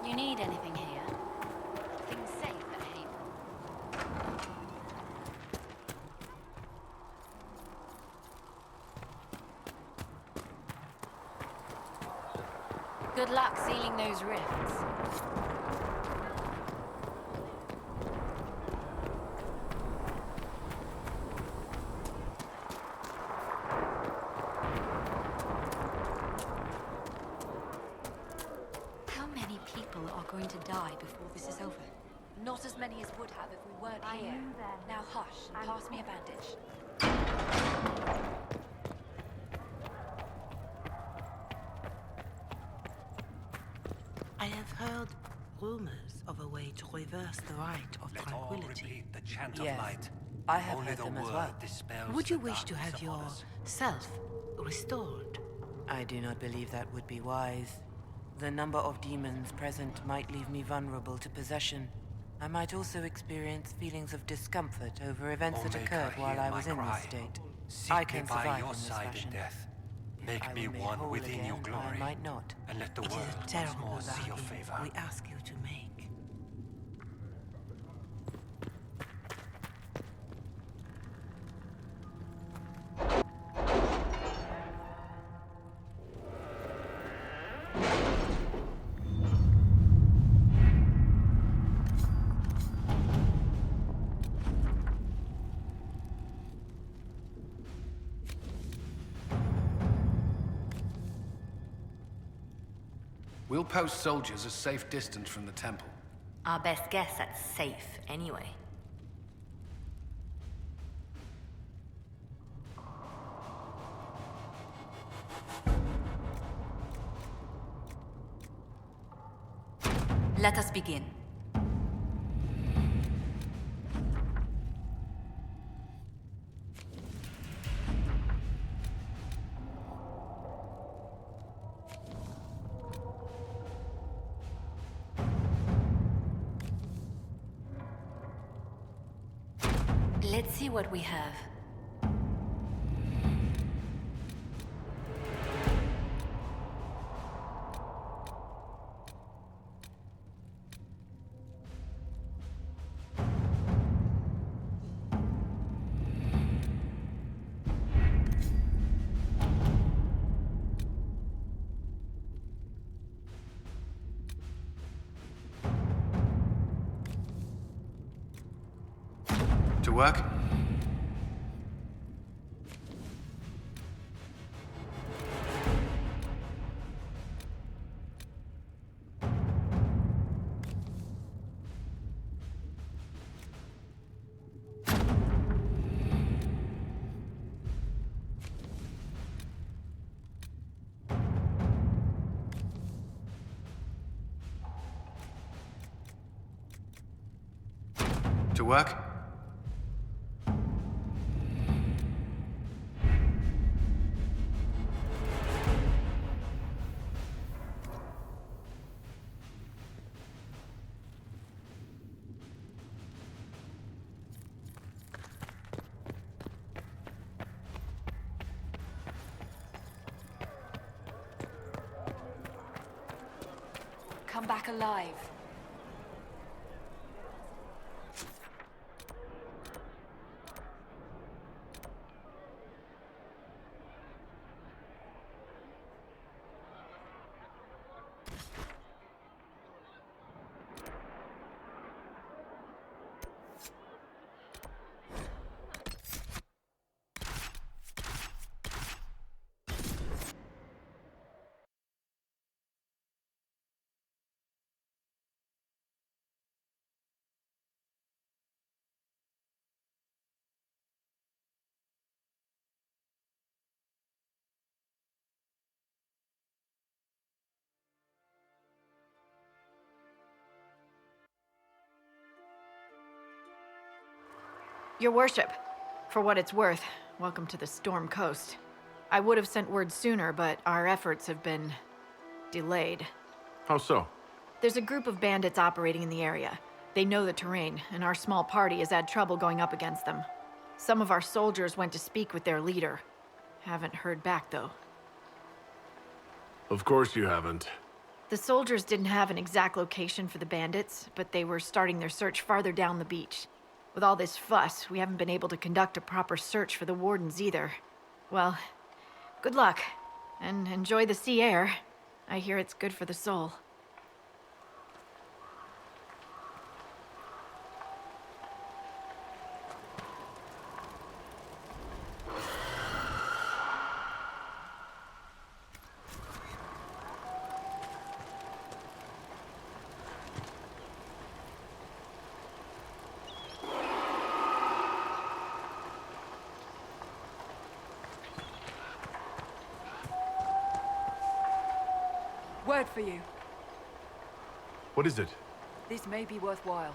You need anything here? Things safe at Haven. Good luck sealing those rifts. How many people are going to die before this is over? Not as many as would have if we weren't here. Now hush and pass me a bandage. I have heard rumors of a way to reverse the rite of Let all tranquility. repeat the chant Yes, of light. I have Only heard the them as word well. dispels Would you the wish to darkness have upon us. yourself restored? I do not believe that would be wise. The number of demons present might leave me vulnerable to possession. I might also experience feelings of discomfort over events that make occurred her while hear I my was in cry. this state. Seek I me can by survive your in this side fashion. in death. If Make I me were made one whole within again, your glory. I might not. And let the It is world a once terrible more see your bargain favor. we ask you to make. We'll post soldiers a safe distance from the temple. Our best guess at safe, anyway. Let us begin. Let's see what we have. To work? To work? Come back alive. Your worship, for what it's worth, welcome to the Storm Coast. I would have sent word sooner, but our efforts have been delayed. How so? There's a group of bandits operating in the area. They know the terrain, and our small party has had trouble going up against them. Some of our soldiers went to speak with their leader. Haven't heard back, though. Of course you haven't. The soldiers didn't have an exact location for the bandits, but they were starting their search farther down the beach. With all this fuss, we haven't been able to conduct a proper search for the wardens either. Well, good luck, and enjoy the sea air. I hear it's good for the soul. Word for you. What is it? This may be worthwhile.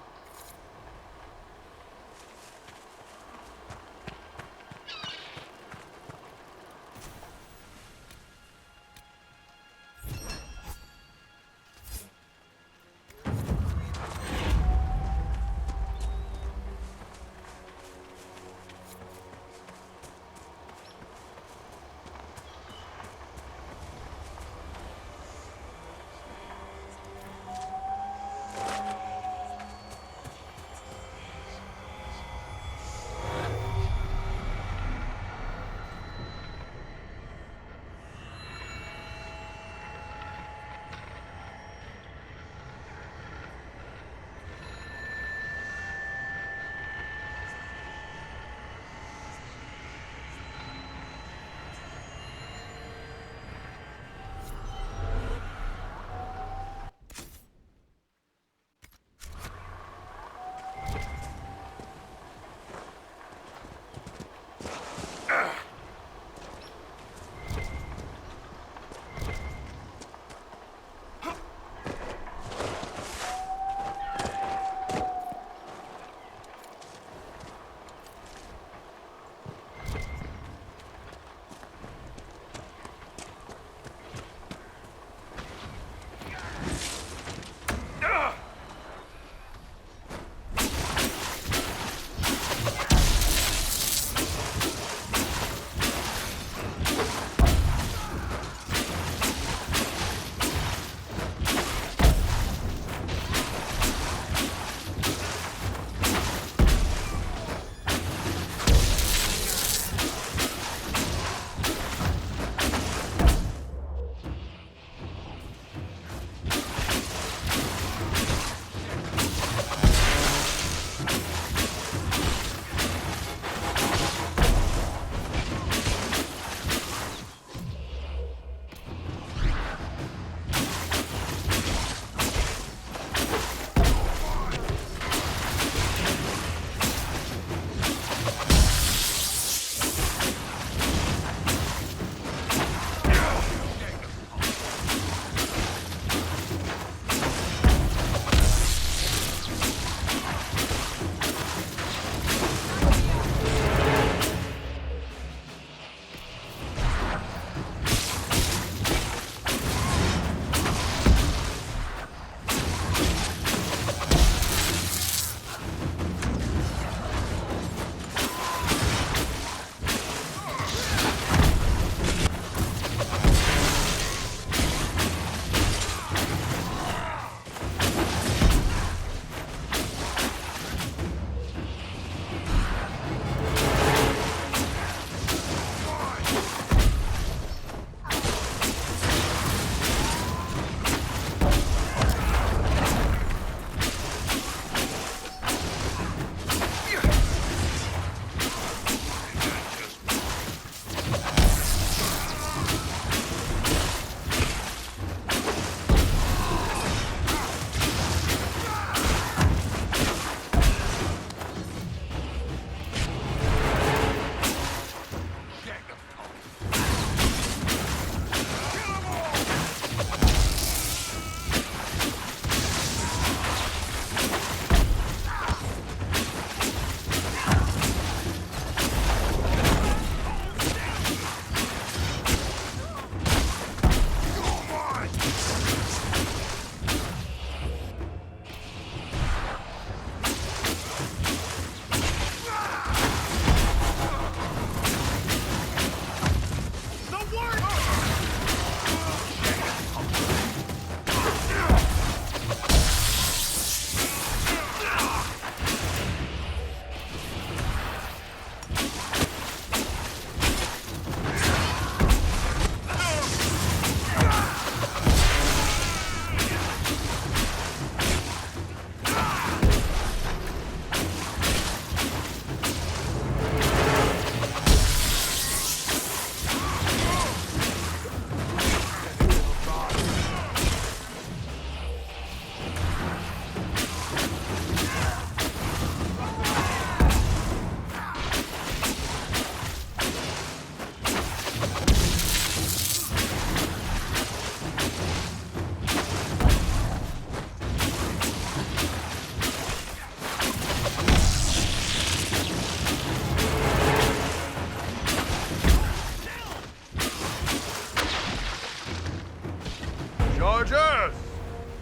Chargers!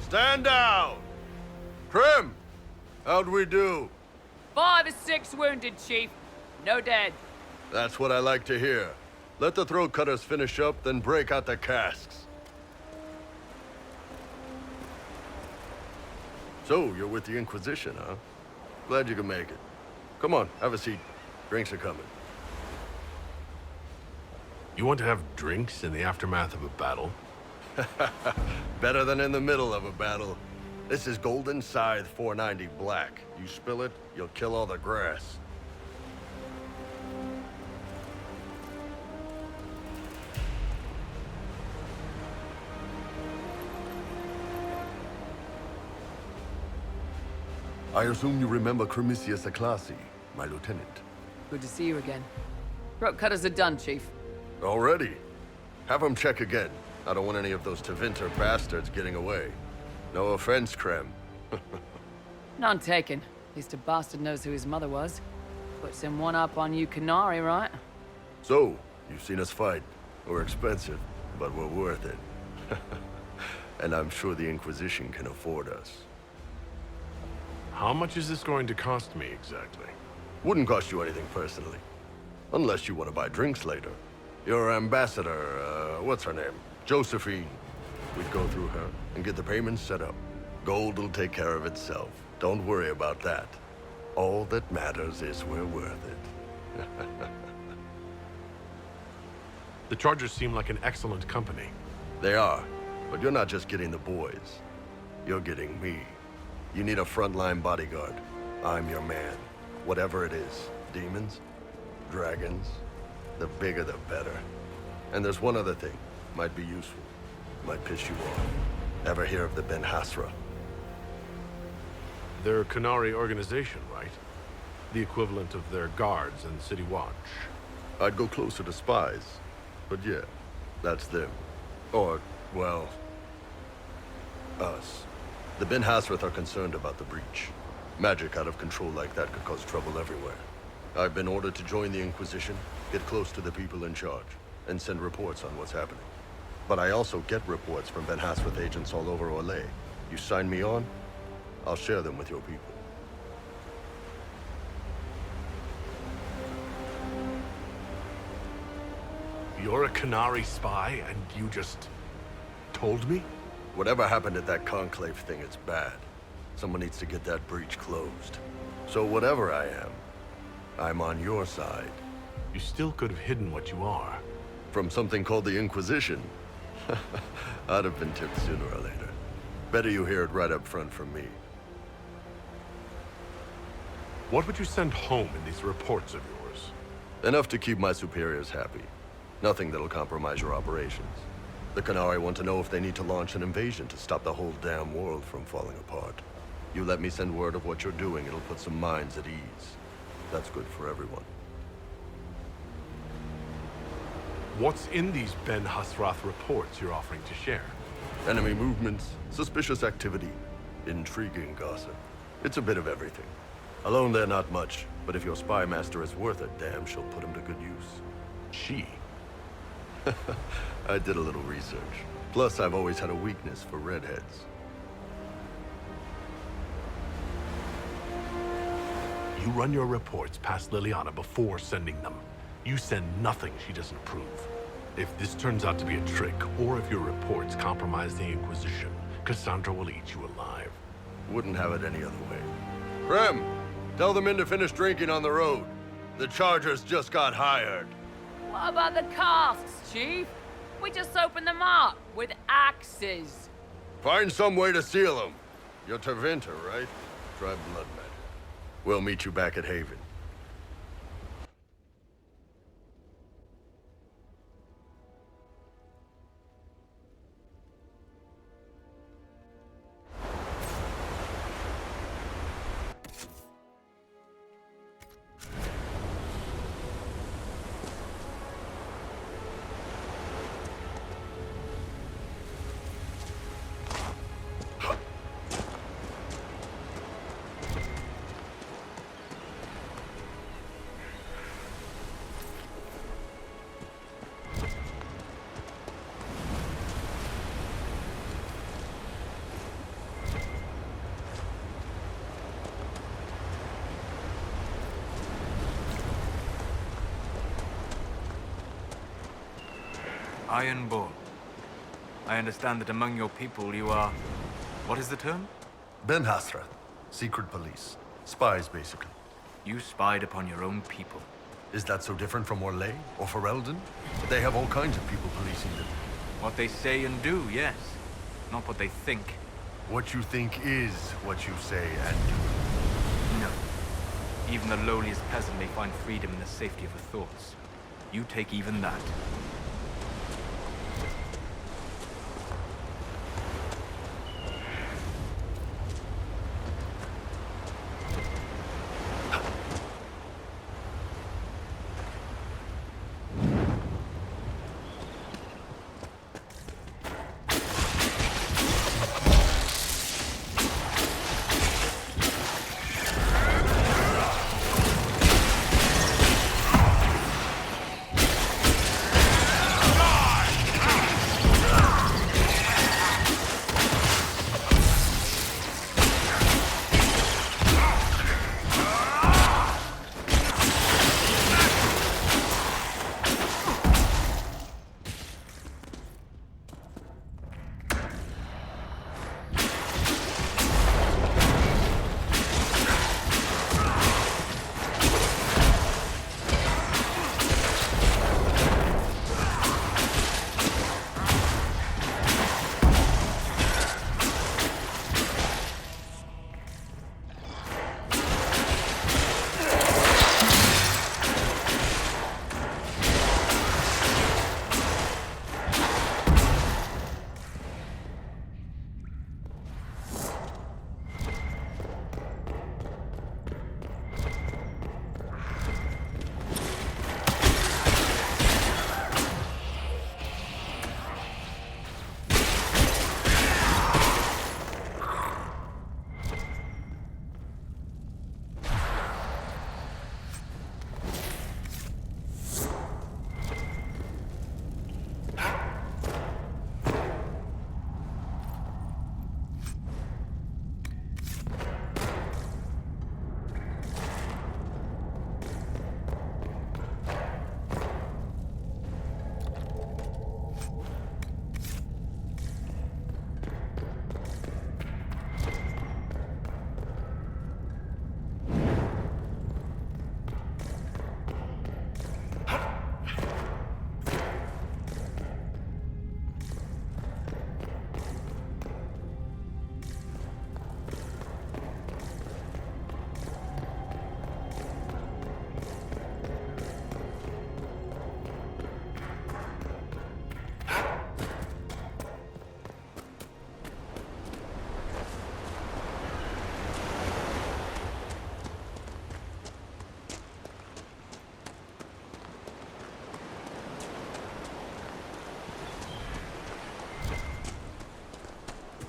Stand down! Krim! How'd we do? 5 or 6 wounded, Chief. No dead. That's what I like to hear. Let the throat cutters finish up, then break out the casks. So, you're with the Inquisition, huh? Glad you could make it. Come on, have a seat. Drinks are coming. You want to have drinks in the aftermath of a battle? Better than in the middle of a battle. This is Golden Scythe 490 Black. You spill it, you'll kill all the grass. I assume you remember Cremisius Aclassi, my lieutenant. Good to see you again. Throat cutters are done, Chief. Already? Have him check again. I don't want any of those Tevinter bastards getting away. No offense, Krem. None taken. At least a bastard knows who his mother was. Puts him one up on you Canary, right? So, you've seen us fight. We're expensive, but we're worth it. And I'm sure the Inquisition can afford us. How much is this going to cost me exactly? Wouldn't cost you anything personally. Unless you want to buy drinks later. Your ambassador, what's her name? Josephine. We'd go through her and get the payments set up. Gold will take care of itself. Don't worry about that. All that matters is we're worth it. The Chargers seem like an excellent company. They are, but you're not just getting the boys. You're getting me. You need a frontline bodyguard. I'm your man. Whatever it is. Demons? Dragons? The bigger the better. And there's one other thing. Might be useful. Might piss you off. Ever hear of the Ben Hasra? They're a Canary organization, right? The equivalent of their guards and City Watch. I'd go closer to spies. But yeah, that's them. Or, well, us. The Ben Hasrath are concerned about the breach. Magic out of control like that could cause trouble everywhere. I've been ordered to join the Inquisition, get close to the people in charge, and send reports on what's happening. But I also get reports from Ben Hasrath agents all over Orlais. You sign me on, I'll share them with your people. You're a Canary spy, and you just told me? Whatever happened at that conclave thing, it's bad. Someone needs to get that breach closed. So whatever I am, I'm on your side. You still could have hidden what you are. From something called the Inquisition? I'd have been tipped sooner or later. Better you hear it right up front from me. What would you send home in these reports of yours? Enough to keep my superiors happy. Nothing that'll compromise your operations. The Canary want to know if they need to launch an invasion to stop the whole damn world from falling apart. You let me send word of what you're doing, it'll put some minds at ease. That's good for everyone. What's in these Ben Hasrath reports you're offering to share? Enemy movements, suspicious activity, intriguing gossip. It's a bit of everything. Alone they're not much, but if your spy master is worth a damn, she'll put him to good use. She? I did a little research. Plus, I've always had a weakness for redheads. You run your reports past Liliana before sending them. You send nothing she doesn't approve. If this turns out to be a trick, or if your reports compromise the Inquisition, Cassandra will eat you alive. Wouldn't have it any other way. Krem, tell the men to finish drinking on the road. The Chargers just got hired. What about the casks, Chief? We just opened them up with axes. Find some way to seal them. You're Tevinter, right? Try blood matter. We'll meet you back at Haven. Ironborn. I understand that among your people you are... What is the term? Ben Hasra. Secret police. Spies, basically. You spied upon your own people. Is that so different from Orlais or Ferelden? They have all kinds of people policing them. What they say and do, yes. Not what they think. What you think is what you say and do. No. Even the lowliest peasant may find freedom in the safety of her thoughts. You take even that.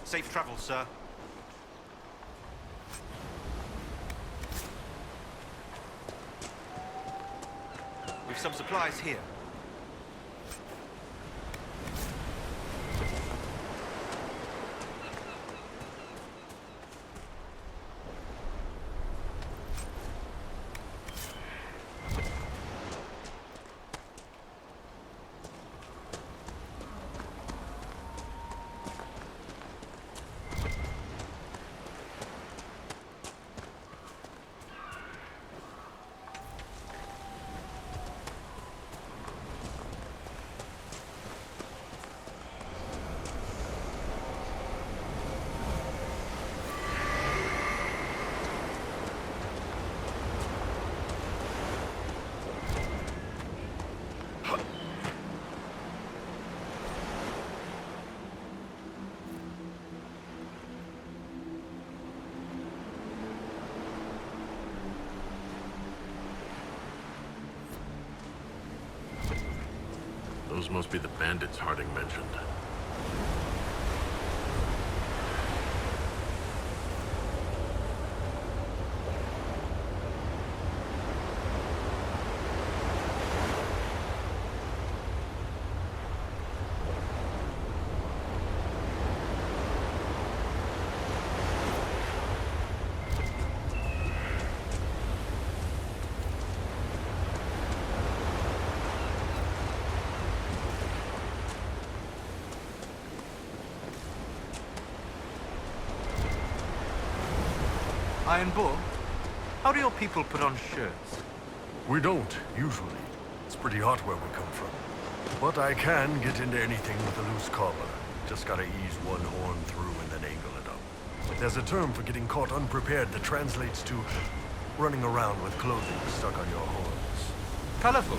Safe travel, sir. We've some supplies here. Those must be the bandits Harding mentioned. Iron Bull, how do your people put on shirts? We don't, usually. It's pretty hot where we come from. But I can get into anything with a loose collar. Just gotta ease one horn through and then angle it up. There's a term for getting caught unprepared that translates to running around with clothing stuck on your horns. Colorful.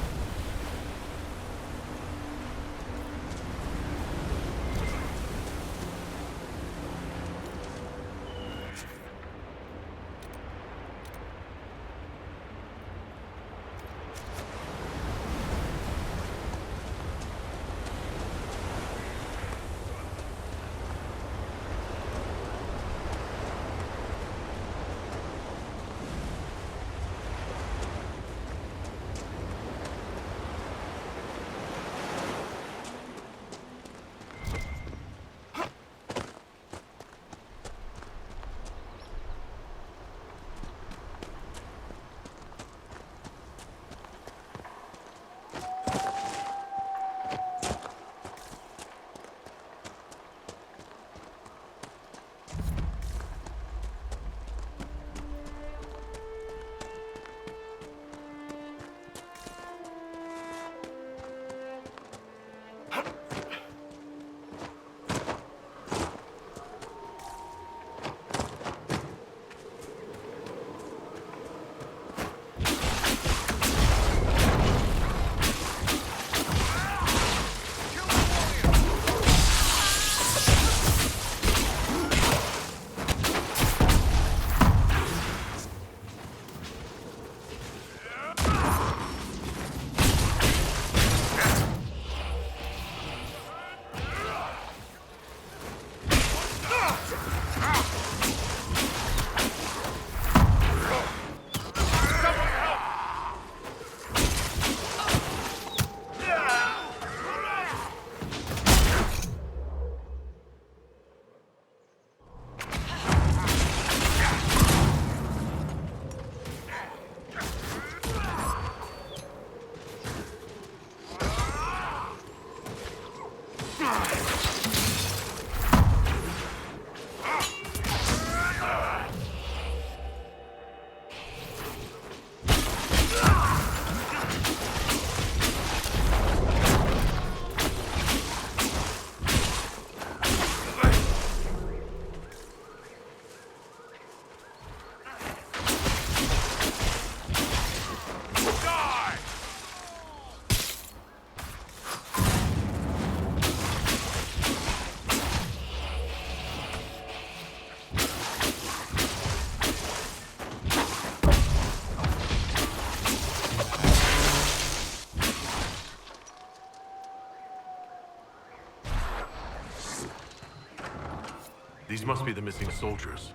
These must be the missing soldiers.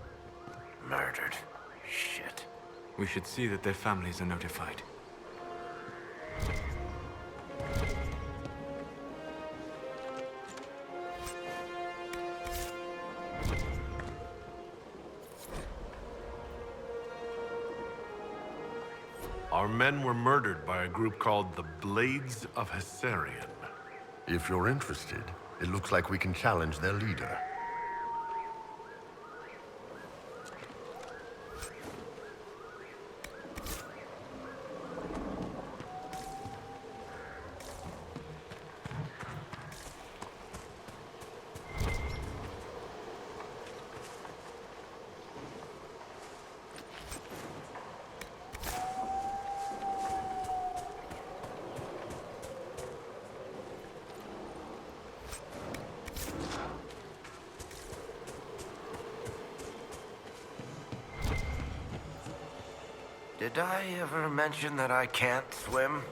Murdered. Shit. We should see that their families are notified. Our men were murdered by a group called the Blades of Hessarian. If you're interested, it looks like we can challenge their leader. Did I ever mention that I can't swim?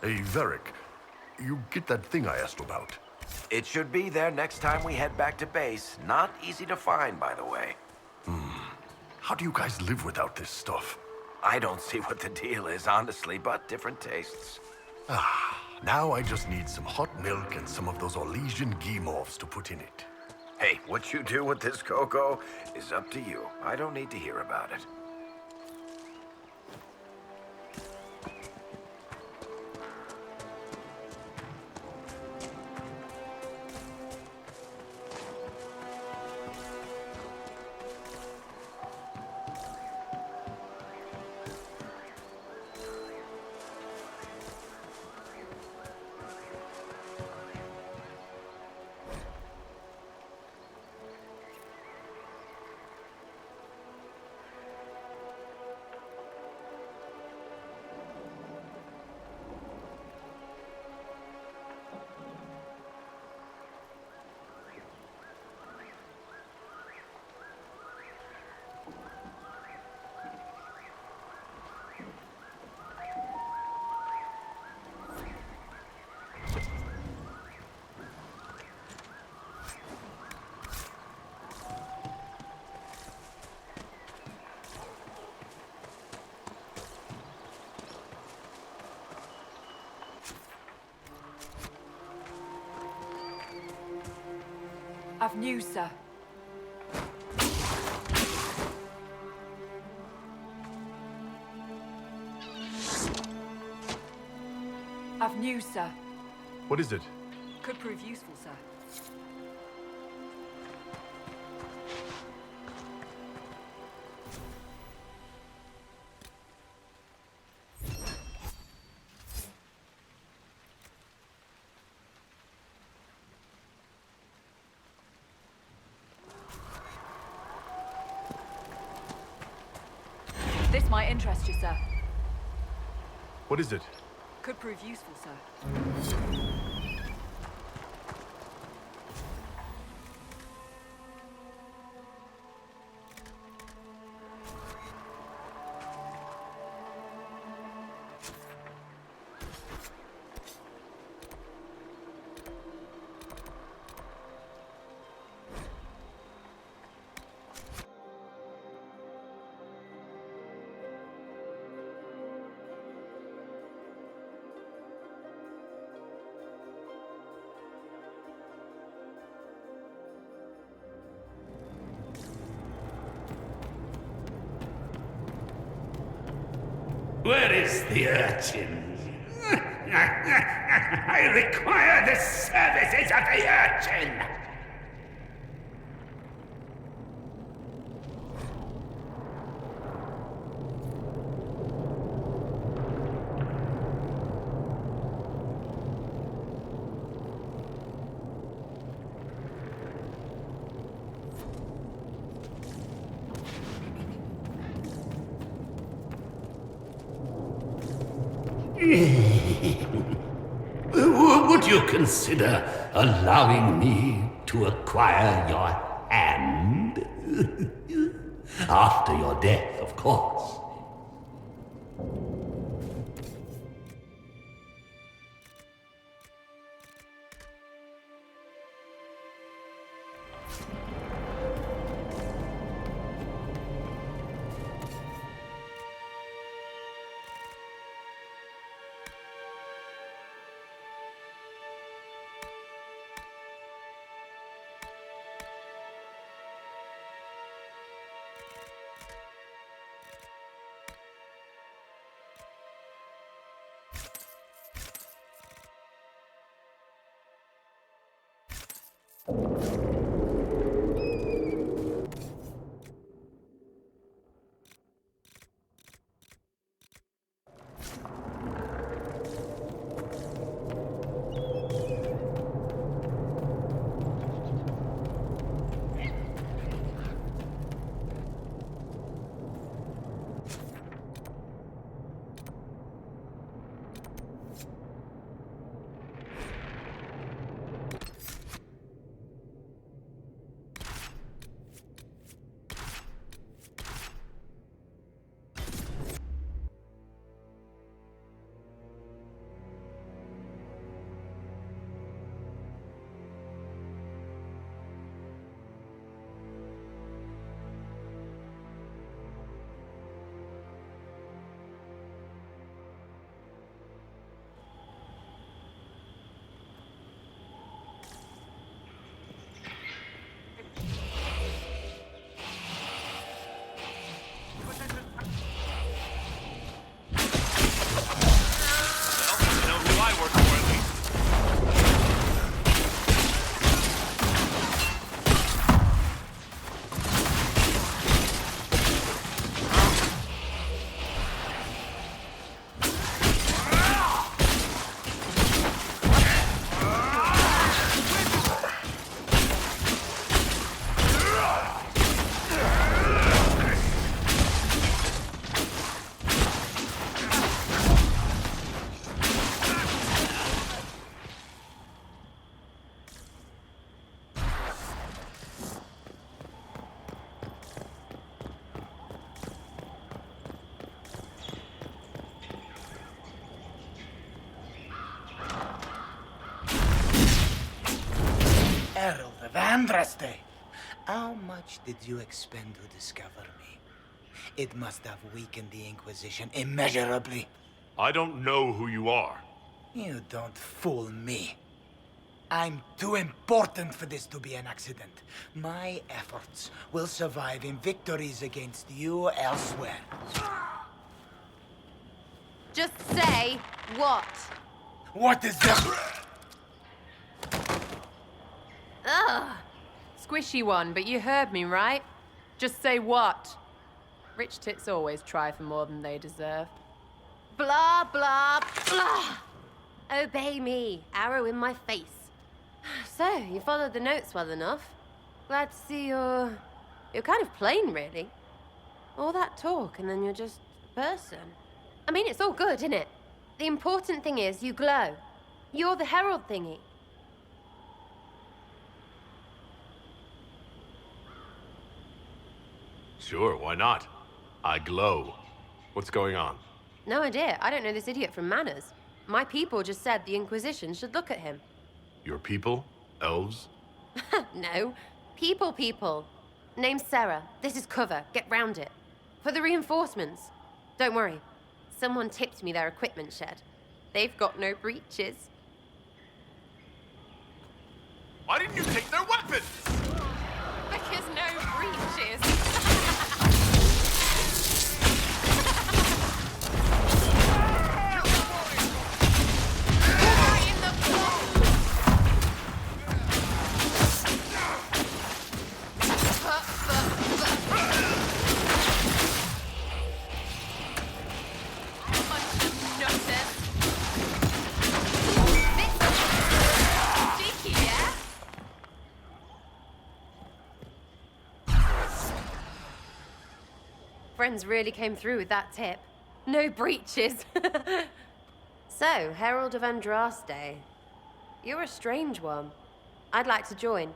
Hey, Varric, you get that thing I asked about? It should be there next time we head back to base. Not easy to find, by the way. How do you guys live without this stuff? I don't see what the deal is, honestly, but different tastes. Now I just need some hot milk and some of those Orlesian Guimauves to put in it. Hey, what you do with this cocoa is up to you. I don't need to hear about it. I've news, sir. I've news, sir. What is it? Could prove useful, sir. This might interest you, sir. What is it? Could prove useful, sir. Where is the urchin? I require the services of the urchin! Would you consider allowing me to acquire your hand? After your death, of course. Andraste, how much did you expend to discover me? It must have weakened the Inquisition immeasurably. I don't know who you are. You don't fool me. I'm too important for this to be an accident. My efforts will survive in victories against you elsewhere. Just say what? What is that? Ugh. Squishy one, but you heard me, right? Just say what? Rich tits always try for more than they deserve. Blah, blah, blah. Obey me. Arrow in my face. So, you followed the notes well enough. Glad to see you're kind of plain, really. All that talk, and then you're just a person. I mean, it's all good, isn't it? The important thing is you glow. You're the herald thingy. Sure, why not? I glow. What's going on? No idea. I don't know this idiot from Manners. My people just said the Inquisition should look at him. Your people? Elves? No. People. Name's Sarah. This is cover. Get round it. For the reinforcements. Don't worry. Someone tipped me their equipment shed. They've got no breaches. Why didn't you take their weapons? Because no breaches. Friends really came through with that tip. No breaches. So, Herald of Andraste. You're a strange one. I'd like to join.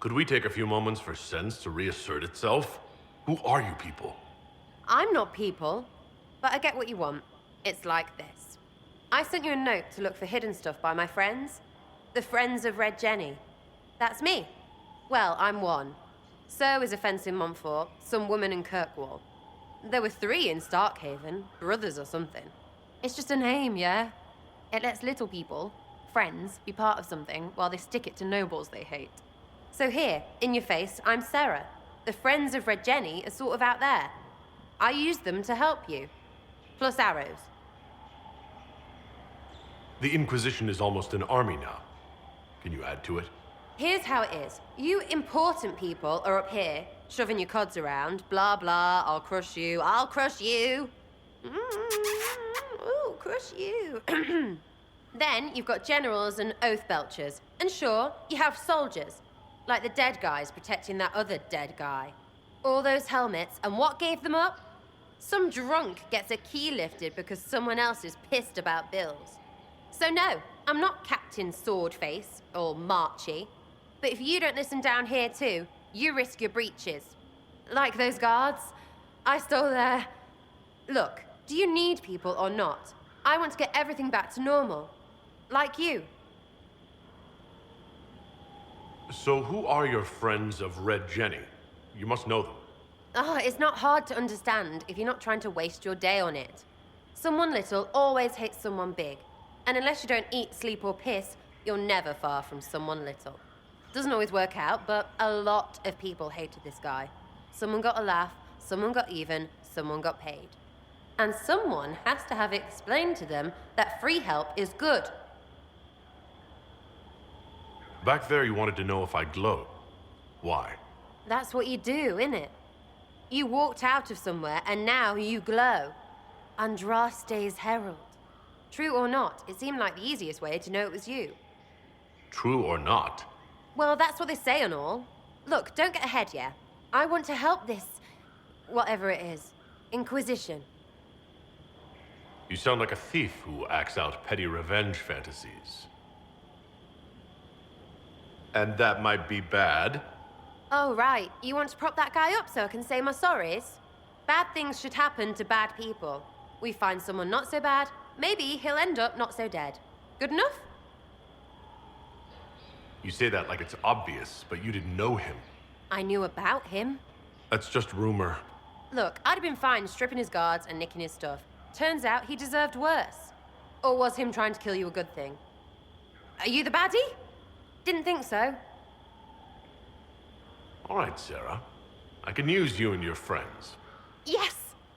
Could we take a few moments for sense to reassert itself? Who are you people? I'm not people, but I get what you want. It's like this. I sent you a note to look for hidden stuff by my friends. The Friends of Red Jenny. That's me. Well, I'm one. So is a fence in Montfort, some woman in Kirkwall. There were 3 in Starkhaven, brothers or something. It's just a name, yeah? It lets little people, friends, be part of something while they stick it to nobles they hate. So here, in your face, I'm Sarah. The Friends of Red Jenny are sort of out there. I use them to help you. Plus arrows. The Inquisition is almost an army now. Can you add to it? Here's how it is. You important people are up here, shoving your cods around. Blah, blah, I'll crush you, I'll crush you. Ooh, crush you. Then you've got generals and oath belchers. And sure, you have soldiers. Like the dead guys protecting that other dead guy. All those helmets, and what gave them up? Some drunk gets a key lifted because someone else is pissed about bills. So no, I'm not Captain Swordface, or Marchy. But if you don't listen down here too, you risk your breeches. Like those guards, I stole their... Look, do you need people or not? I want to get everything back to normal. Like you. So who are your Friends of Red Jenny? You must know them. Oh, it's not hard to understand if you're not trying to waste your day on it. Someone little always hates someone big. And unless you don't eat, sleep, or piss, you're never far from someone little. Doesn't always work out, but a lot of people hated this guy. Someone got a laugh, someone got even, someone got paid. And someone has to have explained to them that free help is good. Back there you wanted to know if I glow. Why? That's what you do, innit? You walked out of somewhere and now you glow. Andraste's herald. True or not, it seemed like the easiest way to know it was you. True or not? Well, that's what they say and all. Look, don't get ahead, yeah? I want to help this... whatever it is. Inquisition. You sound like a thief who acts out petty revenge fantasies. And that might be bad? Oh, right. You want to prop that guy up so I can say my sorries? Bad things should happen to bad people. We find someone not so bad, maybe he'll end up not so dead. Good enough? You say that like it's obvious, but you didn't know him. I knew about him. That's just rumor. Look, I'd have been fine stripping his guards and nicking his stuff. Turns out he deserved worse. Or was him trying to kill you a good thing? Are you the baddie? Didn't think so. All right, Sarah. I can use you and your friends. Yes!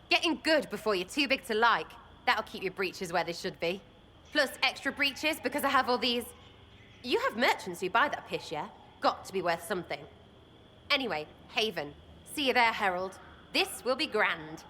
Getting good before you're too big to like. That'll keep your breeches where they should be. Plus extra breeches because I have all these... You have merchants who buy that piss, yeah? Got to be worth something. Anyway, Haven. See you there, Herald. This will be grand.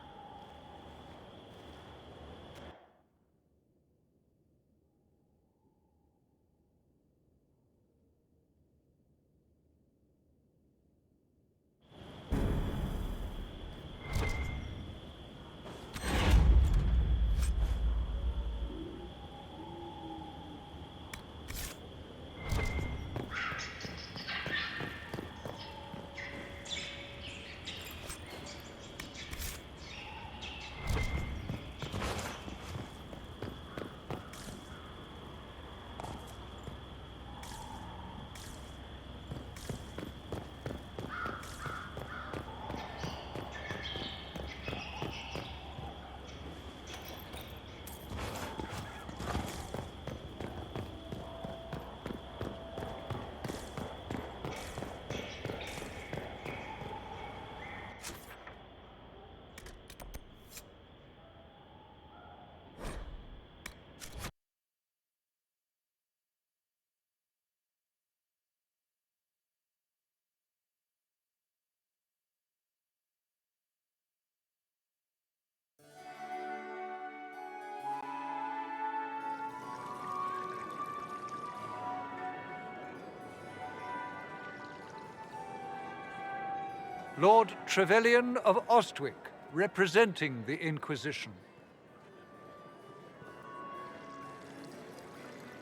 Lord Trevelyan of Ostwick, representing the Inquisition.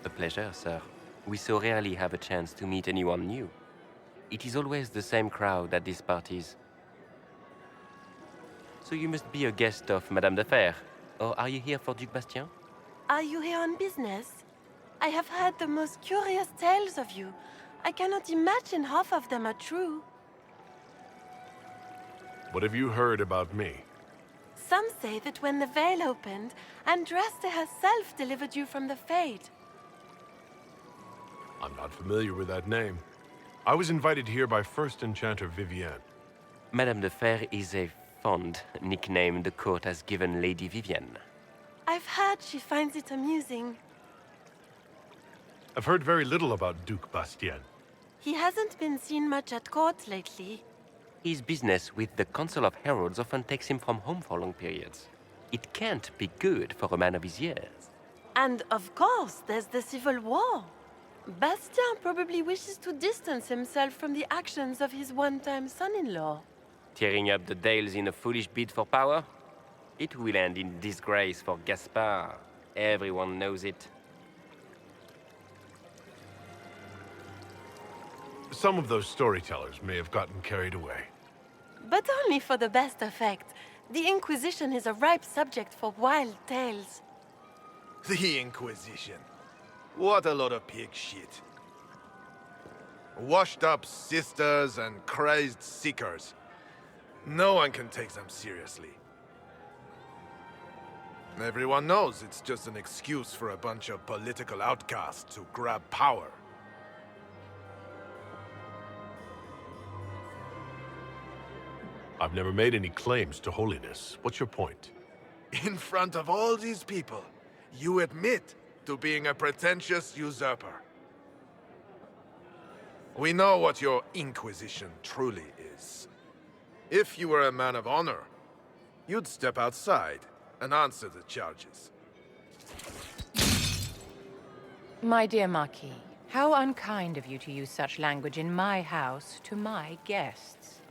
A pleasure, sir. We so rarely have a chance to meet anyone new. It is always the same crowd at these parties. So you must be a guest of Madame de Fer, or are you here for Duc Bastien? Are you here on business? I have heard the most curious tales of you. I cannot imagine half of them are true. What have you heard about me? Some say that when the veil opened, Andraste herself delivered you from the Fade. I'm not familiar with that name. I was invited here by First Enchanter Vivienne. Madame de Fer is a fond nickname the court has given Lady Vivienne. I've heard she finds it amusing. I've heard very little about Duc Bastien. He hasn't been seen much at court lately. His business with the Council of Heralds often takes him from home for long periods. It can't be good for a man of his years. And of course, there's the Civil War. Bastien probably wishes to distance himself from the actions of his one-time son-in-law. Tearing up the Dales in a foolish bid for power? It will end in disgrace for Gaspard. Everyone knows it. Some of those storytellers may have gotten carried away. But only for the best effect. The Inquisition is a ripe subject for wild tales. The Inquisition. What a lot of pig shit. Washed-up sisters and crazed seekers. No one can take them seriously. Everyone knows it's just an excuse for a bunch of political outcasts to grab power. I've never made any claims to holiness. What's your point? In front of all these people, you admit to being a pretentious usurper. We know what your Inquisition truly is. If you were a man of honor, you'd step outside and answer the charges. My dear Marquis, how unkind of you to use such language in my house to my guests.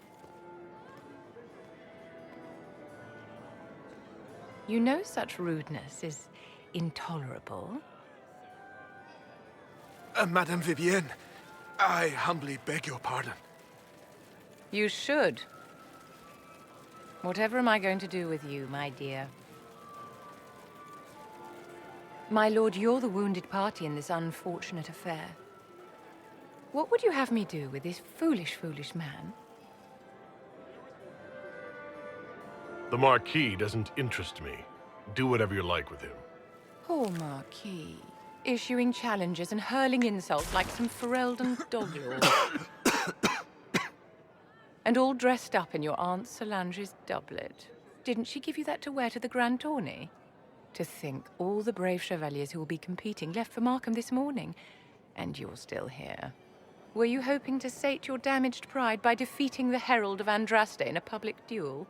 You know such rudeness is intolerable. Madame Vivienne, I humbly beg your pardon. You should. Whatever am I going to do with you, my dear? My lord, you're the wounded party in this unfortunate affair. What would you have me do with this foolish, foolish man? The Marquis doesn't interest me. Do whatever you like with him. Poor Marquis. Issuing challenges and hurling insults like some Ferelden doglord. And all dressed up in your Aunt Solange's doublet. Didn't she give you that to wear to the Grand Tourney? To think all the brave chevaliers who will be competing left for Markham this morning, and you're still here. Were you hoping to sate your damaged pride by defeating the Herald of Andraste in a public duel?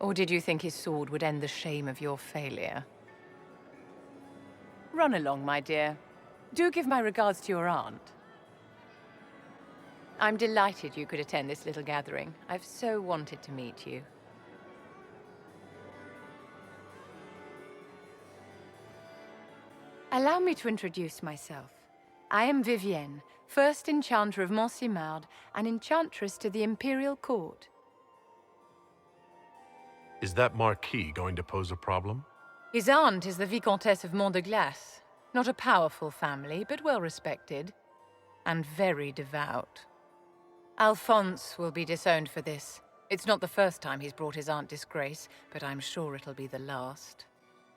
Or did you think his sword would end the shame of your failure? Run along, my dear. Do give my regards to your aunt. I'm delighted you could attend this little gathering. I've so wanted to meet you. Allow me to introduce myself. I am Vivienne, first Enchanter of Montsimard and Enchantress to the Imperial Court. Is that Marquis going to pose a problem? His aunt is the Vicomtesse of Mont de Glace. Not a powerful family, but well respected. And very devout. Alphonse will be disowned for this. It's not the first time he's brought his aunt disgrace, but I'm sure it'll be the last.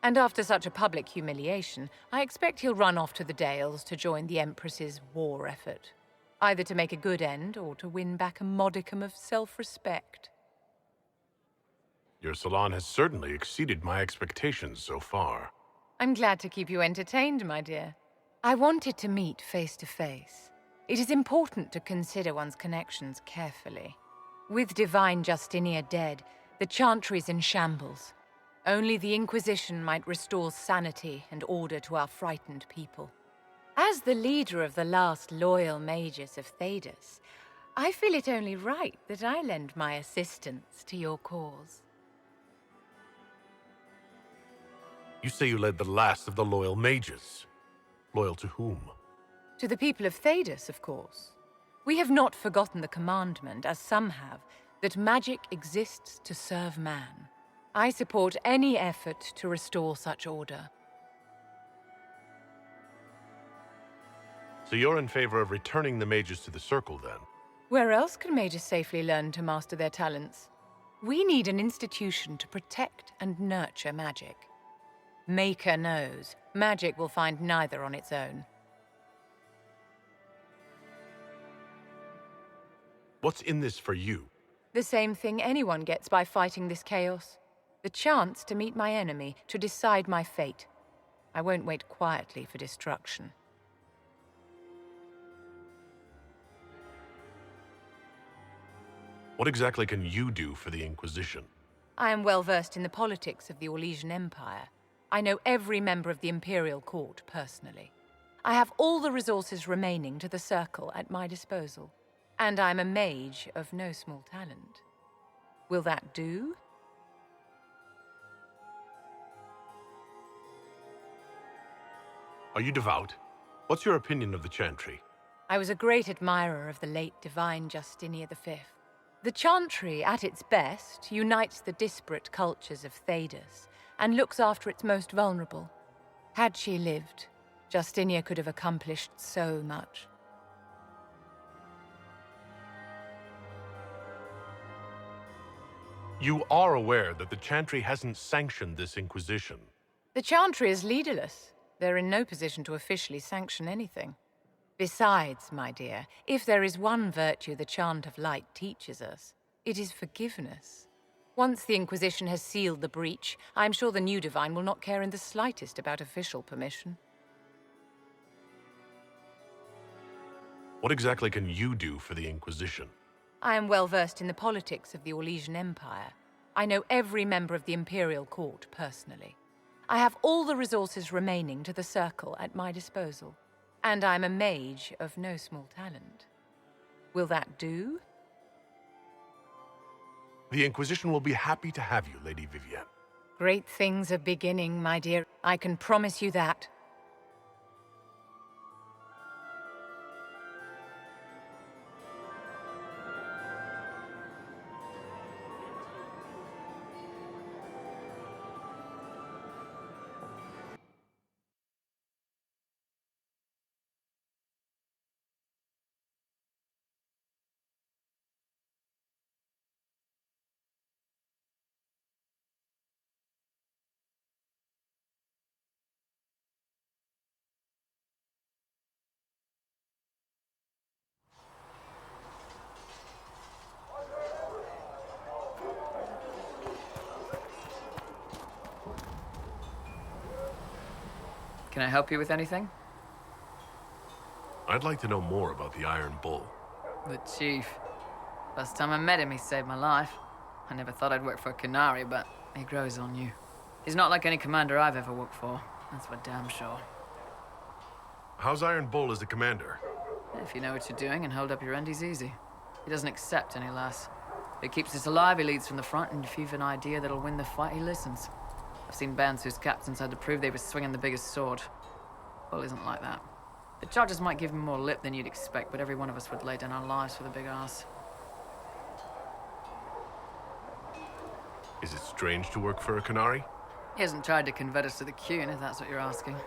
And after such a public humiliation, I expect he'll run off to the Dales to join the Empress's war effort. Either to make a good end, or to win back a modicum of self-respect. Your salon has certainly exceeded my expectations so far. I'm glad to keep you entertained, my dear. I wanted to meet face to face. It is important to consider one's connections carefully. With Divine Justinia dead, the Chantry's in shambles. Only the Inquisition might restore sanity and order to our frightened people. As the leader of the last loyal mages of Thedas, I feel it only right that I lend my assistance to your cause. You say you led the last of the loyal mages. Loyal to whom? To the people of Thedas, of course. We have not forgotten the commandment, as some have, that magic exists to serve man. I support any effort to restore such order. So you're in favor of returning the mages to the Circle, then? Where else can mages safely learn to master their talents? We need an institution to protect and nurture magic. Maker knows, magic will find neither on its own. What's in this for you? The same thing anyone gets by fighting this chaos. The chance to meet my enemy, to decide my fate. I won't wait quietly for destruction. What exactly can you do for the Inquisition? I am well versed in the politics of the Orlesian Empire. I know every member of the Imperial Court personally. I have all the resources remaining to the Circle at my disposal. And I'm a mage of no small talent. Will that do? Are you devout? What's your opinion of the Chantry? I was a great admirer of the late Divine Justinia V. The Chantry, at its best, unites the disparate cultures of Thedas and looks after its most vulnerable. Had she lived, Justinia could have accomplished so much. You are aware that the Chantry hasn't sanctioned this Inquisition. The Chantry is leaderless. They're in no position to officially sanction anything. Besides, my dear, if there is one virtue the Chant of Light teaches us, it is forgiveness. Once the Inquisition has sealed the breach, I'm sure the new Divine will not care in the slightest about official permission. What exactly can you do for the Inquisition? I am well versed in the politics of the Orlesian Empire. I know every member of the Imperial Court personally. I have all the resources remaining to the Circle at my disposal. And I'm a mage of no small talent. Will that do? The Inquisition will be happy to have you, Lady Vivienne. Great things are beginning, my dear. I can promise you that. Can I help you with anything? I'd like to know more about the Iron Bull. The Chief. Last time I met him, he saved my life. I never thought I'd work for a Canary, but he grows on you. He's not like any commander I've ever worked for. That's for damn sure. How's Iron Bull as a commander? If you know what you're doing and hold up your end, he's easy. He doesn't accept any less. If he keeps us alive, he leads from the front, and if you've an idea that'll win the fight, he listens. I've seen bands whose captains had to prove they were swinging the biggest sword. Bull isn't like that. The charges might give him more lip than you'd expect, but every one of us would lay down our lives for the big ass. Is it strange to work for a Canary? He hasn't tried to convert us to the Qun, if that's what you're asking.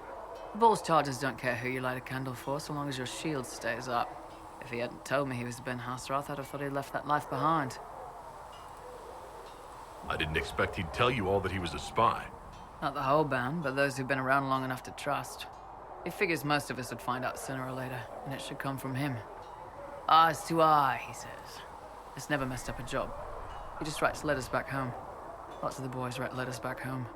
Bull's charges don't care who you light a candle for, so long as your shield stays up. If he hadn't told me he was Ben Hasrath, I'd have thought he'd left that life behind. I didn't expect he'd tell you all that he was a spy. Not the whole band, but those who've been around long enough to trust. He figures most of us would find out sooner or later, and it should come from him. Eyes to eye, he says. It's never messed up a job. He just writes letters back home. Lots of the boys write letters back home.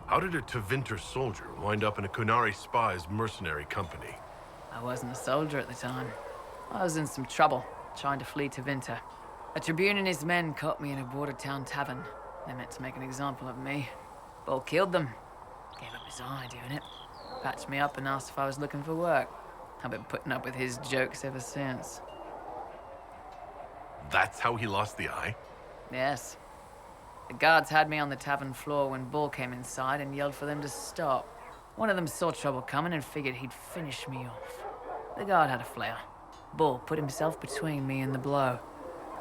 How did a Tevinter soldier wind up in a Canary spy's mercenary company? I wasn't a soldier at the time. I was in some trouble, trying to flee Tevinter. A Tribune and his men caught me in a border town tavern. They meant to make an example of me. Bull killed them. Gave up his eye doing it. Patched me up and asked if I was looking for work. I've been putting up with his jokes ever since. That's how he lost the eye? Yes. The guards had me on the tavern floor when Bull came inside and yelled for them to stop. One of them saw trouble coming and figured he'd finish me off. The guard had a flare. Bull put himself between me and the blow.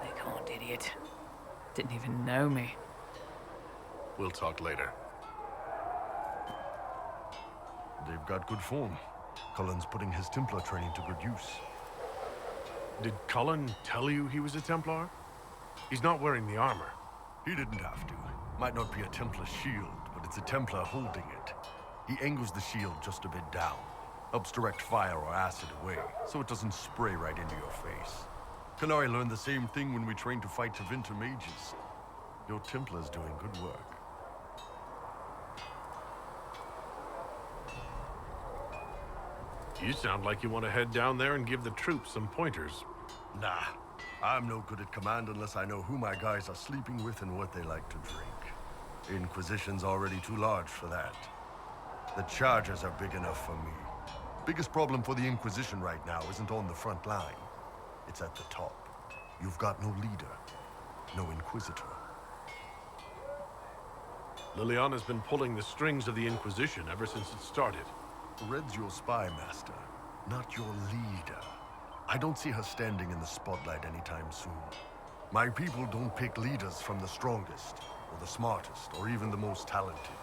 Big horned idiot. Didn't even know me. We'll talk later. They've got good form. Cullen's putting his Templar training to good use. Did Cullen tell you he was a Templar? He's not wearing the armor. He didn't have to. Might not be a Templar shield, but it's a Templar holding it. He angles the shield just a bit down. Helps direct fire or acid away, so it doesn't spray right into your face. Canary learned the same thing when we trained to fight Tevinter mages. Your Templar's doing good work. You sound like you want to head down there and give the troops some pointers. Nah, I'm no good at command unless I know who my guys are sleeping with and what they like to drink. Inquisition's already too large for that. The charges are big enough for me. Biggest problem for the Inquisition right now isn't on the front line. It's at the top. You've got no leader, no Inquisitor. Liliana's been pulling the strings of the Inquisition ever since it started. Red's your spy master, not your leader. I don't see her standing in the spotlight anytime soon. My people don't pick leaders from the strongest, or the smartest, or even the most talented.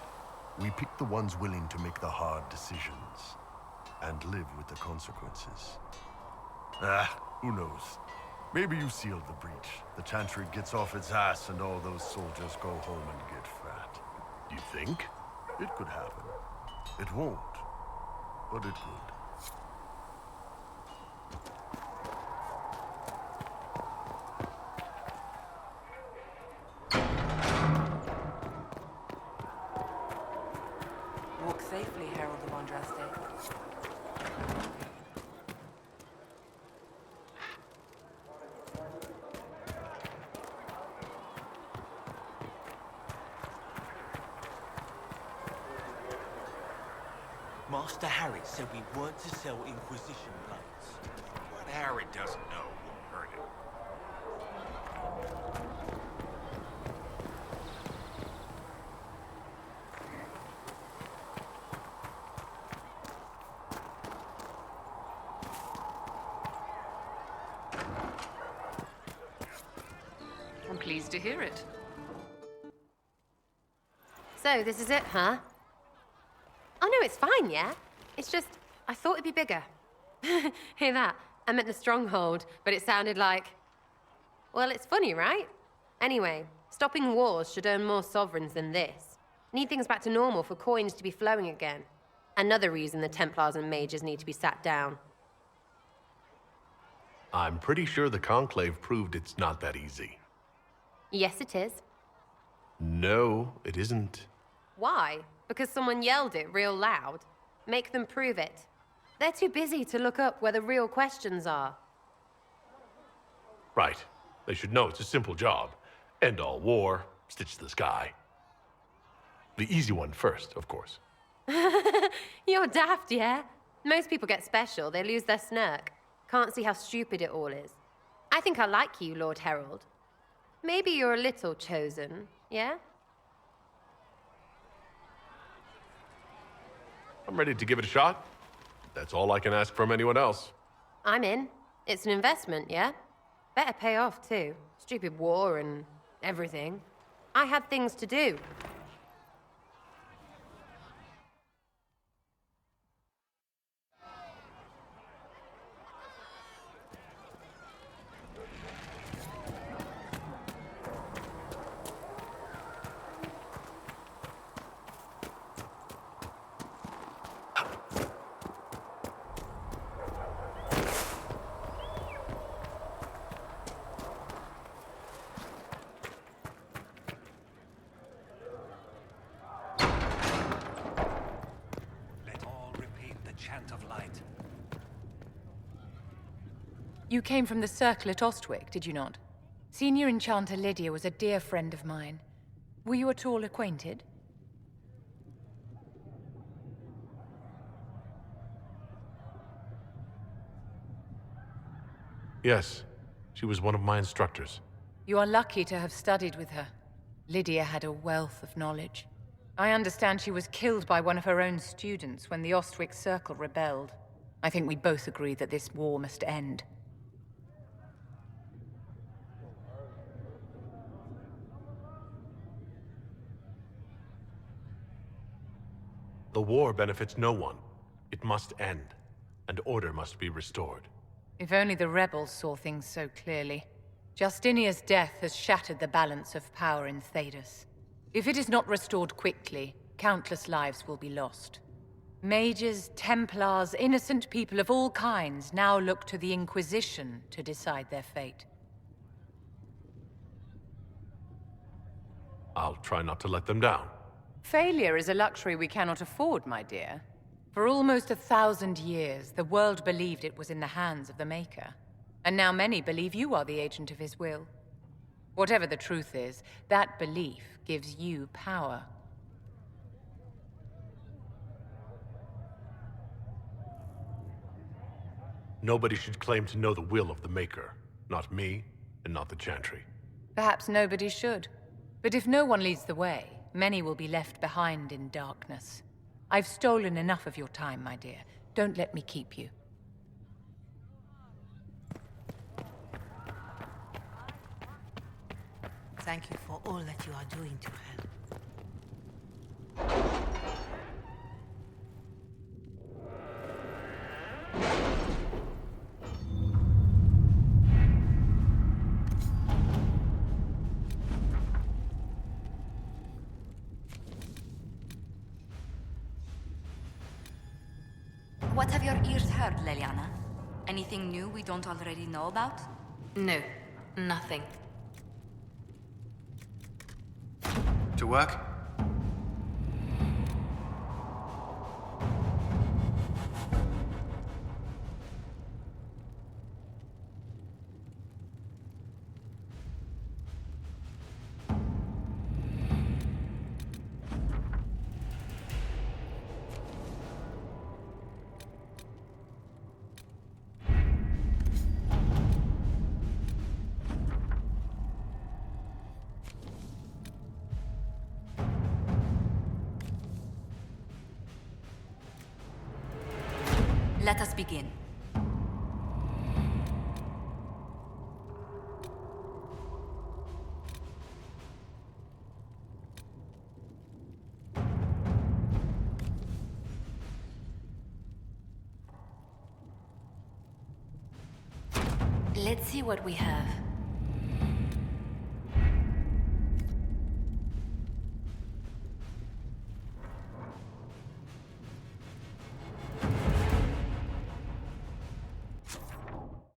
We pick the ones willing to make the hard decisions, and live with the consequences. Who knows? Maybe you sealed the breach. The Chantry gets off its ass and all those soldiers go home and get fat. You think? It could happen. It won't, but it could. Walk safely, Herald of Andraste. Master Harry said we weren't to sell Inquisition blades. What Harry doesn't know won't hurt him. I'm pleased to hear it. So, this is it, huh? Oh no, it's fine, yeah? It's just, I thought it'd be bigger. Hear that? I meant the stronghold, but it sounded like... Well, it's funny, right? Anyway, stopping wars should earn more sovereigns than this. Need things back to normal for coins to be flowing again. Another reason the Templars and Mages need to be sat down. I'm pretty sure the Conclave proved it's not that easy. Yes, it is. No, it isn't. Why? because someone yelled it real loud. Make them prove it. They're too busy to look up where the real questions are. Right. They should know it's a simple job. End all war, stitch the sky. The easy one first, of course. You're daft, yeah? Most people get special, they lose their snark. Can't see how stupid it all is. I think I like you, Lord Herald. Maybe you're a little chosen, yeah? I'm ready to give it a shot. That's all I can ask from anyone else. I'm in. It's an investment, yeah? Better pay off, too. Stupid war and everything. I had things to do. You came from the Circle at Ostwick, did you not? Senior Enchanter Lydia was a dear friend of mine. Were you at all acquainted? Yes, she was one of my instructors. You are lucky to have studied with her. Lydia had a wealth of knowledge. I understand she was killed by one of her own students when the Ostwick Circle rebelled. I think we both agree that this war must end. The war benefits no one. It must end, and order must be restored. If only the rebels saw things so clearly. Justinia's death has shattered the balance of power in Thedas. If it is not restored quickly, countless lives will be lost. Mages, Templars, innocent people of all kinds now look to the Inquisition to decide their fate. I'll try not to let them down. Failure is a luxury we cannot afford, my dear. For almost 1,000 years, the world believed it was in the hands of the Maker. And now many believe you are the agent of his will. Whatever the truth is, that belief gives you power. Nobody should claim to know the will of the Maker. Not me, and not the Chantry. Perhaps nobody should. But if no one leads the way, many will be left behind in darkness. I've stolen enough of your time, my dear. Don't let me keep you. Thank you for all that you are doing to help. What have your ears heard, Leliana? Anything new we don't already know about? No, nothing. To work? Let us begin. Let's see what we have.